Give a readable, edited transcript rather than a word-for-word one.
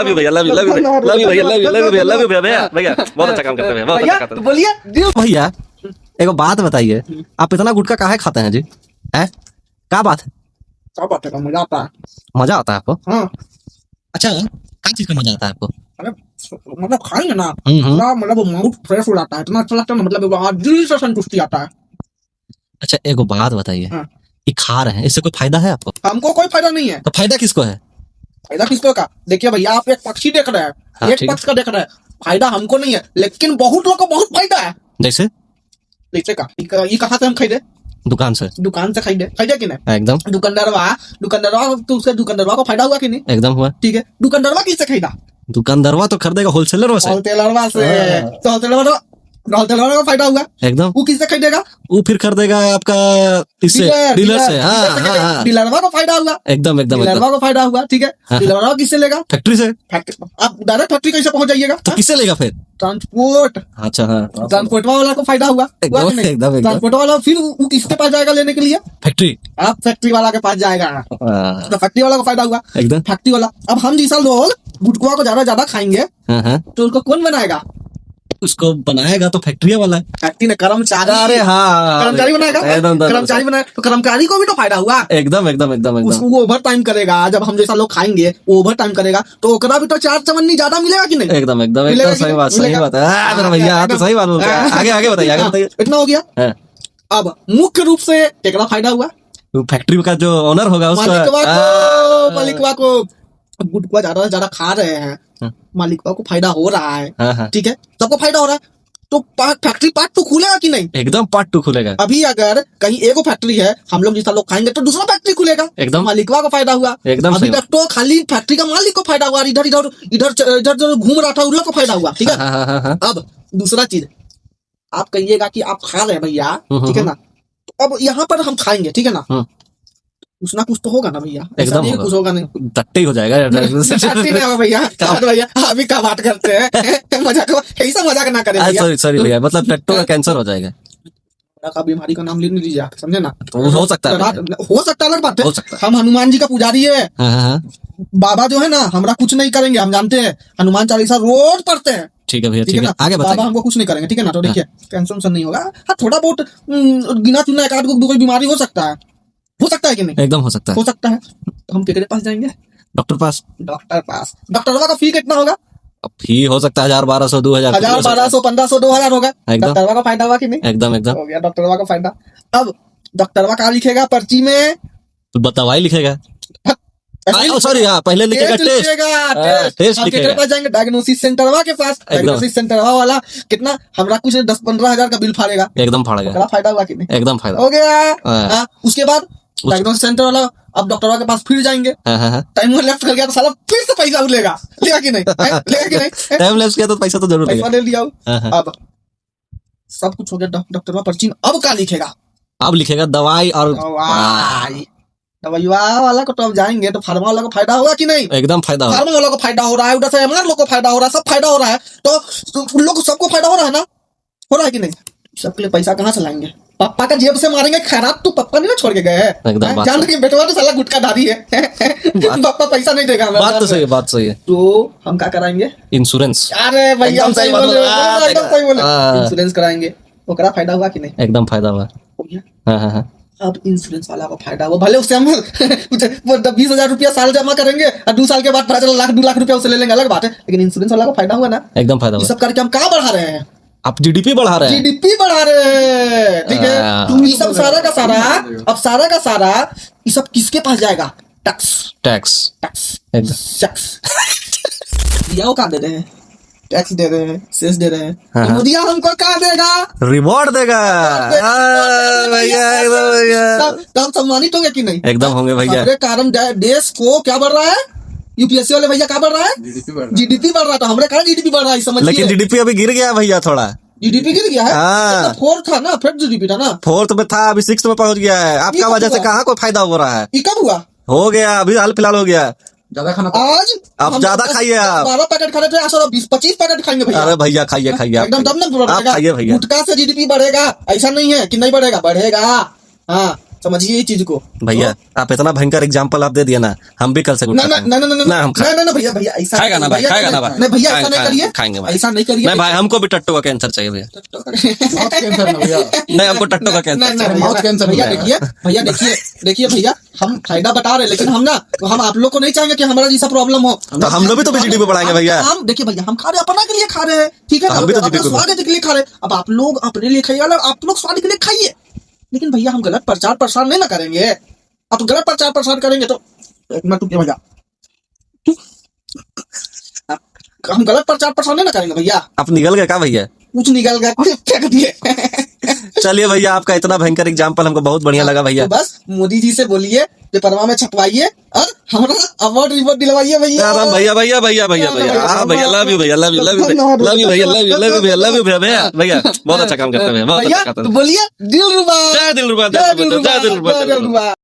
Love you भैया, love you, love you, love you भैया, love you, love you भैया, love you भैया, भैया बहुत अच्छा काम करते हैं भैया, बहुत अच्छा करते हैं। बोलिए भैया एक बात बताइए, आप इतना गुटखा काहे खाते हैं जी? है क्या बात है? क्या बात है, मजा आता है। मजा आता है आपको? हाँ अच्छा क्या चीज का मजा आता है आपको? अरे मतलब खाएंगे ना हम्म। पूरा मतलब माउथ फ्रेश हो जाता है, इतना अच्छा लगता है ना, मतलब दिल से संतुष्टि आता है। अच्छा एक बात बताइए, हाँ। ये खा रहे हैं इससे कोई फायदा है आपको? हमको कोई फायदा नहीं है। तो फायदा किसको है? फायदा किसको का? देखिए भैया, आप एक पक्षी देख रहे हैं, हाँ, एक ठीक है। पक्ष का देख रहे हैं, फायदा हमको नहीं है, लेकिन बहुत लोग को बहुत फायदा है। जैसे जैसे का ये कहाँ से हम खरीदे? दुकान से। दुकान से खरीदे कि नहीं? एकदम दुकानदारवा तो उससे दुकानदारवा को फायदा हुआ कि नहीं? एकदम हुआ। ठीक है, दुकानदारवा किससे खरीदा? दुकानदारवा तो खरीदेगा होलसेलर से। होलसेलरवा से। हाँ। तो होलसेलरवा को फायदा हुआ, एकदम। वो किससे खरीदेगा? वो फिर खरीदेगा आपका इससे डीलर से। हाँ हाँ हाँ डीलरवा को फायदा हुआ, एकदम एकदम डीलरवा एकदम। को फायदा हुआ। ठीक है, हाँ। डीलरवा किससे लेगा? फैक्ट्री से। आप डायरेक्ट फैक्ट्री कैसे पहुंच जाइएगा? तो किससे लेगा फिर? ट्रांसपोर्ट, अच्छा हाँ ट्रांसपोर्ट वाला को फायदा हुआ। एकदम, एकदम। ट्रांसपोर्ट वाला फिर वो किसके पास जाएगा लेने के लिए? फैक्ट्री। आप फैक्ट्री वाला के पास जाएगा, हाँ, तो फैक्ट्री वाला को फायदा हुआ। एकदम। फैक्ट्री वाला, अब हम जैसा लोग गुटखा को ज्यादा खाएंगे हाँ हाँ। तो उसको कौन बनाएगा? उसको बनाएगा तो फैक्ट्री वाला है। फैक्ट्री ने कर्मचारी। अरे हाँ कर्मचारी बनाएगा, एकदम कर्मचारी बनाएगा तो कर्मचारी को भी तो फायदा हुआ। एकदम एकदम एकदम एकदम। उसको वो ओवर टाइम करेगा, जब हम जैसा लोग खाएंगे वो ओवर टाइम करेगा तो ओकरा भी तो चार चवन्नी ज्यादा मिलेगा कि नहीं? एकदम एकदम मिलेगा एकदम कि सही नहीं? बात, सही मिलेगा। बात है। हाँ मेरा भैया, हाँ तो सही बात बोलते हैं। आगे आगे बताइए, आगे बताइए। इतना हो गया। हाँ, अब मुख्य रूप से केकड़ा फायदा हुआ? वो फैक्ट्री का जो ओनर होगा मालिकवा उसका। को, मालिकवा को। अब गुटखा ज्यादा से ज्यादा खा रहे हैं, हाँ। मालिकवा को फायदा हो रहा है। हाँ हाँ ठीक है, सबको फायदा हो रहा है, तो फैक्ट्री पार्ट तो खुलेगा कि नहीं? एकदम पार्ट 2 खुलेगा। अभी अगर कहीं एगो फैक्ट्री है, हम लोग जैसा लोग खाएंगे तो दूसरा फैक्ट्री खुलेगा। एकदम। मालिकवा को फायदा हुआ। एकदम अभी सही तक तो खाली फैक्ट्री का मालिक को फायदा हुआ, इधर इधर इधर इधर जो घूम रहा था उन लोग को फायदा हुआ। ठीक है, हाँ हाँ हाँ हाँ। अब दूसरा चीज, आप कहिएगा कि आप खा रहे हैं भैया, ठीक है ना, तो अब यहाँ पर हम खाएंगे, ठीक है ना, कुछ ना कुछ तो होगा ना भैया, ऐसा नहीं एकदम कुछ होगा नहीं। तट्टे ही हो जाएगा। टट्टी नहीं होगा भैया, भैया अभी का बात करते हैं मजाक, ऐसा मजाक ना करें भैया। सॉरी सॉरी भैया, मतलब टट्टो का कैंसर हो जाएगा। का बीमारी का नाम ले नहीं लीजिए आप, समझे ना? तो हो सकता है, हो सकता है, अलग बात है। हो सकता है। हम हनुमान जी का पुजारी है, हाँ हाँ हाँ बाबा जो है ना हमरा कुछ नहीं करेंगे, हम जानते हैं, हनुमान चालीसा रोज पढ़ते हैं। ठीक है भैया, ठीक ठीक है है, ना, आगे बाबा बताइए। हमको कुछ नहीं करेंगे, ठीक है ना? तो देखिए टेंशन नहीं होगा। हाँ, थोड़ा बहुत गिना चुना एक आध को कोई बीमारी हो सकता है कि नहीं? एकदम हो सकता है। हो सकता है, तो हम केकरे पास जाएंगे? डॉक्टर पास। डॉक्टर पास। डॉक्टर का फी कितना होगा? फी हो सकता है 1000 1200 2000 1000 1200 1500 2000 होगा। एकदम। डॉक्टरवा का फायदा हुआ कि नहीं? एकदम एकदम। हो गया डॉक्टरवा का फायदा। अब डॉक्टरवा क्या लिखेगा पर्ची में? दवाई लिखेगा। सॉरी हाँ, पहले लिखेगा टेस्ट टेस्ट लिखेगा। केकरे पास जाएंगे? डायग्नोसिस सेंटरवा के पास। डायग्नोसिस सेंटरवा वाला कितना हमरा कुछ 10-15 हजार का बिल फाड़ेगा। एकदम फाड़ेगा। बड़ा फायदा हुआ कि नहीं? एकदम फायदा हो गया। हाँ। हाँ, उसके बाद डायग्नोसिस सेंटर वाला अब डॉक्टरवा के पास फिर जाएंगे। हाँ हाँ हाँ। टाइम लेफ्ट कर गया तो साला फिर से पैसा लेगा कि नहीं? लेगा कि नहीं? टाइम लैप्स किया तो पैसा तो जरूर पैसा लगेगा। ले लिया। हाँ, हाँ। अब सब कुछ हो गया, डॉक्टरवा पर्ची में अब क्या लिखेगा? अब लिखेगा दवाई और दवाई वाला को तो अब जाएंगे तो फार्मा वाला को फायदा होगा कि नहीं? एकदम फायदा होगा। फार्मा वाला को फायदा हो रहा है, उधर से हमारे लोग को फायदा हो रहा है, सब फायदा हो रहा है, तो उन लोग को सबको फायदा हो रहा है ना? हो रहा है कि नहीं? सबके लिए पैसा कहाँ से लाएंगे? पापा का जेब से मारेंगे खैरात, तो पापा नहीं ना छोड़ के गए हैं? एकदम बात जान रहे बेटवा तो साला गुटखा धारी है पापा पैसा नहीं देगा हमें। बात तो सही है, बात सही है। तो हम क्या कराएंगे? इंश्योरेंस। अरे भैया एकदम सही सही बात बोले, बोला। एकदम सही बोले। हाँ। इंश्योरेंस कराएंगे, ओकरा फायदा हुआ कि नहीं? एकदम फायदा हुआ। हो गया। हाँ हाँ हाँ। अब इंश्योरेंस वाला को फायदा हुआ, भले उससे हम 20,000 रुपया साल जमा करेंगे और 2 साल के बाद पता चला लाख 2 लाख रुपया उससे ले लेंगे, अलग बात है, लेकिन इंश्योरेंस वाला को फायदा हुआ ना? एकदम फायदा ये हुआ। सब करके हम कहाँ बढ़ा रहे हैं? आप जीडीपी बढ़ा रहे हैं। जीडीपी बढ़ा रहे हैं, ठीक है? हाँ। ये सब सारा का सारा ये सब किसके पास जाएगा? Tax tax. एकदम। टैक्स दिया का दे रहे हैं, टैक्स दे रहे हैं, सेस दे रहे हैं, हाँ। तो दिया हमको क्या देगा? रिवॉर्ड देगा। भैया एकदम भैया तब हम सम्मानित होंगे कि नहीं? एकदम होंगे भैया। हमारे कारण देश को क्या बढ़ रहा है? यूपीएससी वाले भैया क्या बढ़ रहा है? जीडीपी बढ़ रहा है, तो हमारे कारण जीडीपी बढ़ रहा है, समझिए। लेकिन जीडीपी अभी गिर गया भैया थोड़ा। जीडीपी गिर गया है। हाँ। 4 था ना, फिर जीडीपी था ना, 4th में था, अभी 6th में पहुंच गया है। आपका वजह से कहाँ कोई फायदा हो रहा है? ये कब हुआ? हो गया, अभी हाल फिलहाल हो गया। ज्यादा खाना आज आप ज्यादा खाइए आप। 12 पैकेट खाने थे, 20-25 पैकेट खाएंगे भैया। अरे भैया खाइए खाइए आप एकदम, तब ना आप खाइए भैया। गुटखा से जीडीपी बढ़ेगा, ऐसा नहीं है कि नहीं बढ़ेगा, बढ़ेगा। हाँ, समझिए ये चीज को। भैया आप इतना भयंकर एग्जाम्पल आप दे दिए ना, हम भी कल से ना गुटखा ना खाएंगे। ना ना ना ना, हम खाएंगे। ना ना भैया भैया ऐसा खाएगा ना भाई, भैया, खाएगा ना भाई। नहीं भैया ऐसा नहीं खाएंगे, करिए, खाएंगे भाई। ऐसा नहीं करिए। नहीं भाई, हमको भी टट्टू का कैंसर चाहिए भैया। मौत कैंसर ना भैया। नहीं, हमको टट्टू का कैंसर नहीं चाहिए। नहीं मौत कैंसर भैया है। देखिए भैया देखिए भैया, हम फायदा बता रहे हैं, लेकिन हम ना हम आप लोग को नहीं चाहेंगे कि हमारा जैसा प्रॉब्लम हो। तो हम लोग भी तो GDP बढ़ाएंगे भैया। हम देखिए भैया, हम खा रहे हैं अपना के लिए खा रहे हैं, ठीक है ना? हम भी तो अपने GDP स्वाद के लिए खा रहे हैं। अब आप लोग अपने लिए खाइए और आप लोग स्वाद के लिए खाइए, लेकिन भैया हम गलत प्रचार प्रसार नहीं ना करेंगे। आप गलत प्रचार प्रसार करेंगे तो एक मिनट रुकिए भैया, हम गलत प्रचार प्रसार नहीं ना करेंगे भैया। आप निकल गए क्या भैया? कुछ निकल गया, कुछ फेंक दिए। चलिए भैया, आपका इतना भयंकर एग्जाम्पल हमको बहुत बढ़िया लगा भैया। तो बस मोदी जी से बोलिए, पेपरवा में छपवाइए और हमारा अवार्ड रिवॉर्ड दिलवाइए भैया। राम भैया भैया भैया भैया भैया, हाँ भैया, लव यू भैया, love you love you love you भैया, लव यू लव यू भैया, लव यू भैया भैया भैया, बहुत अच्छा काम करते हैं भैया, बहुत अच्छा भैया करते तो हैं। बोलिए दिलरुबा, जय दिलरुबा, जय दिलरुबा, जय दिलरुबा, जय दिलरुबा।